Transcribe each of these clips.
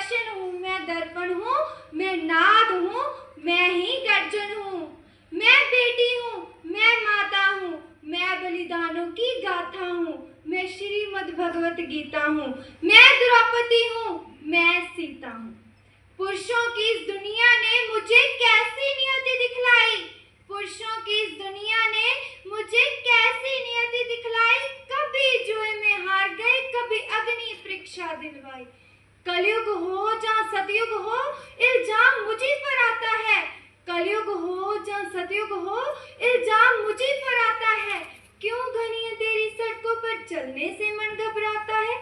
दर्शन हूँ, मैं दर्पण हूँ, मैं नाद हूँ, मैं ही गर्जन हूँ। मैं बेटी हूँ, मैं माता हूँ, मैं बलिदानों की गाथा हूँ, मैं श्रीमद् भगवत गीता हूँ, मैं द्रौपदी हूँ, मैं सीता हूँ। पुरुषों की इस दुनिया ने मुझे कैसी नियति दिखलाई, पुरुषों की इस दुनिया ने मुझे कैसी नियति दिखलाई। कभी जुए में हार गए, कभी अग्नि परीक्षा दिलवाई। कलयुग हो जहाँ सतयुग हो, इल्जाम मुझी पर आता है। कलयुग हो जहाँ सतयुग हो, इल्जाम मुझी पर आता है। क्यों घनी अंधेरी सड़कों पर चलने से मन घबराता है।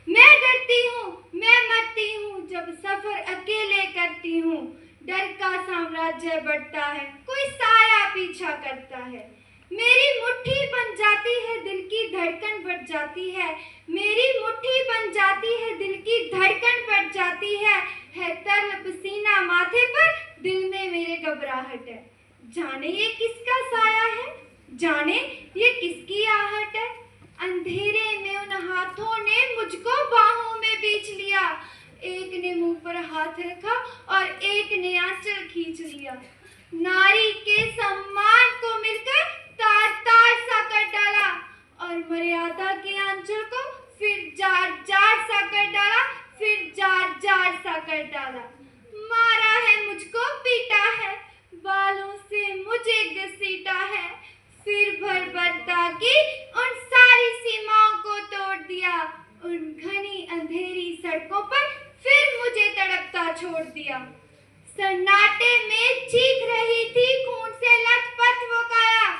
मैं डरती हूँ, मैं मरती हूँ, जब सफर अकेले करती हूँ। डर का साम्राज्य बढ़ता है, कोई साया पीछा करता है। मेरी मुट्ठी बन जाती है, दिल की धड़कन बढ़ जाती है। मेरी मुट्ठी बन जाती है, दिल की धड़कन बढ़ जाती है तरल पसीना माथे पर, दिल में मेरे घबराहट है। जाने ये किसका साया है, जाने ये किसकी आहट है। अंधेरे में उन हाथों ने मुझको बाहों में बींच लिया। एक ने मुंह पर हाथ रखा और एक ने आंचल खींच लिया। नारी के सम्मान को मिलकर तार तार सा कर डाला और मर्यादा के आंचल को फिर जार जार सा कर डाला, फिर जार जार सा कर डाला। मारा है मुझको, पीटा है, बालों से मुझे घसीटा है, फिर भर भरता की उन सारी सीमाओं को तोड़ दिया। उन घनी अंधेरी सड़कों पर फिर मुझे तड़पता छोड़ दिया। सन्नाटे में चीख रही थी, खून से लथपथ वो काया।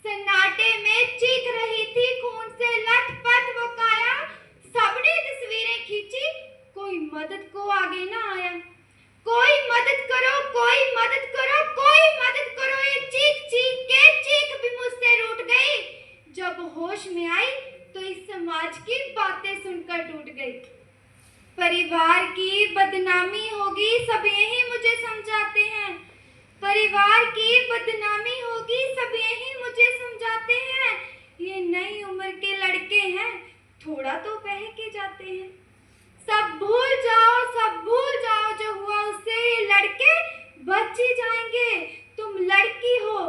सन्नाटे में चीख रही थी, खून से लथपथ वो काया। सबने तस्वीरें खींची, कोई मदद को आगे ना आया। कोई मदद करो, कोई मदद करो, कोई मदद करो, ये चीख चीख के चीख भी मुझसे रूठ गई। जब होश में आई तो इस समाज की बातें सुनकर टूट गई। परिवार की बदनामी होगी, सब यही मुझे समझाते हैं। परिवार की बदनामी होगी, सब यही मुझे समझाते हैं। ये नई उम्र के लड़के हैं, थोड़ा तो बहके जाते हैं। सब भूल जाओ, सब भूल जाओ जो हुआ उससे, ये लड़के बच ही जाएंगे। तुम लड़की हो,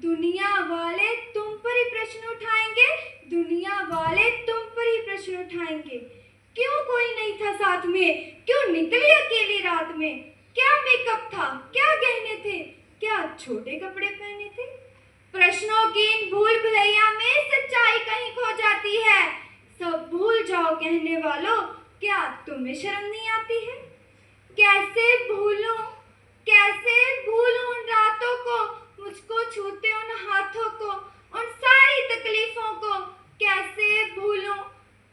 दुनिया वाले तुम पर ही प्रश्न उठाएंगे, दुनिया वाले तुम पर ही प्रश्न उठाएंगे। क्यों कोई नहीं था साथ में, क्यों निकली अकेली रात में। क्या मेकअप था, क्या गहने थे, क्या छोटे कपड़े पहने थे। प्रश्नों की इन भूल भुलैया में सच्चाई कहीं खो जाती है। सब भूल जाओ कहने वालों, क्या तुम्हें शर्म नहीं आती है। कैसे भूलूं, कैसे भूलूं उन रातों को, मुझको छूते उन हाथों को, उन सारी तकलीफों को। कैसे भूलूं,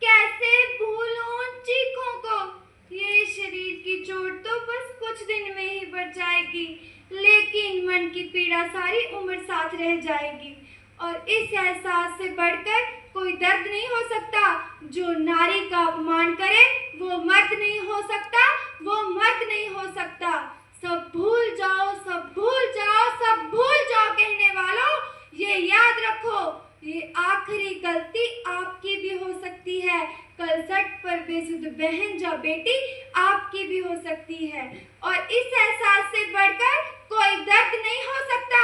कैसे भूलूं उन चीखों को। ये शरीर की चोट तो बस कुछ दिन में ही बढ़ जाएगी, लेकिन मन की पीड़ा सारी उम्र साथ रह जाएगी। और इस एहसास से बढ़कर कोई दर्द नहीं हो सकता। जो नारी का अपमान करे वो मर्द नहीं हो सकता, वो मर्द नहीं हो सकता। सब भूल जाओ, सब भूल जाओ, सब भूल जाओ कहने वालों, ये याद रखो, ये आखिरी गलती आपकी भी हो सकती है। कल सट पर बेसुध बहन या बेटी आपकी भी हो सकती है। और इस एहसास से बढ़कर कोई दर्द नहीं हो सकता।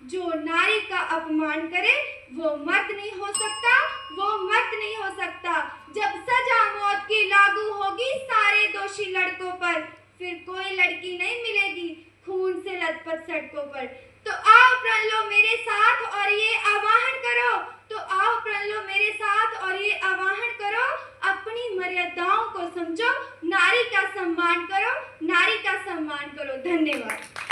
जो नारी का अपमान करे वो मर्द नहीं हो सकता, वो मर्द नहीं हो सकता। जब सजा मौत की लागू होगी सारे दोषी लड़कों पर, फिर कोई लड़की नहीं मिलेगी खून से लथपथ सड़कों पर। तो आओ प्रण लो मेरे साथ और ये आवाहन करो, तो आओ प्रण लो मेरे साथ और ये आवाहन करो। अपनी मर्यादाओं को समझो, नारी का सम्मान करो, नारी का सम्मान करो। धन्यवाद।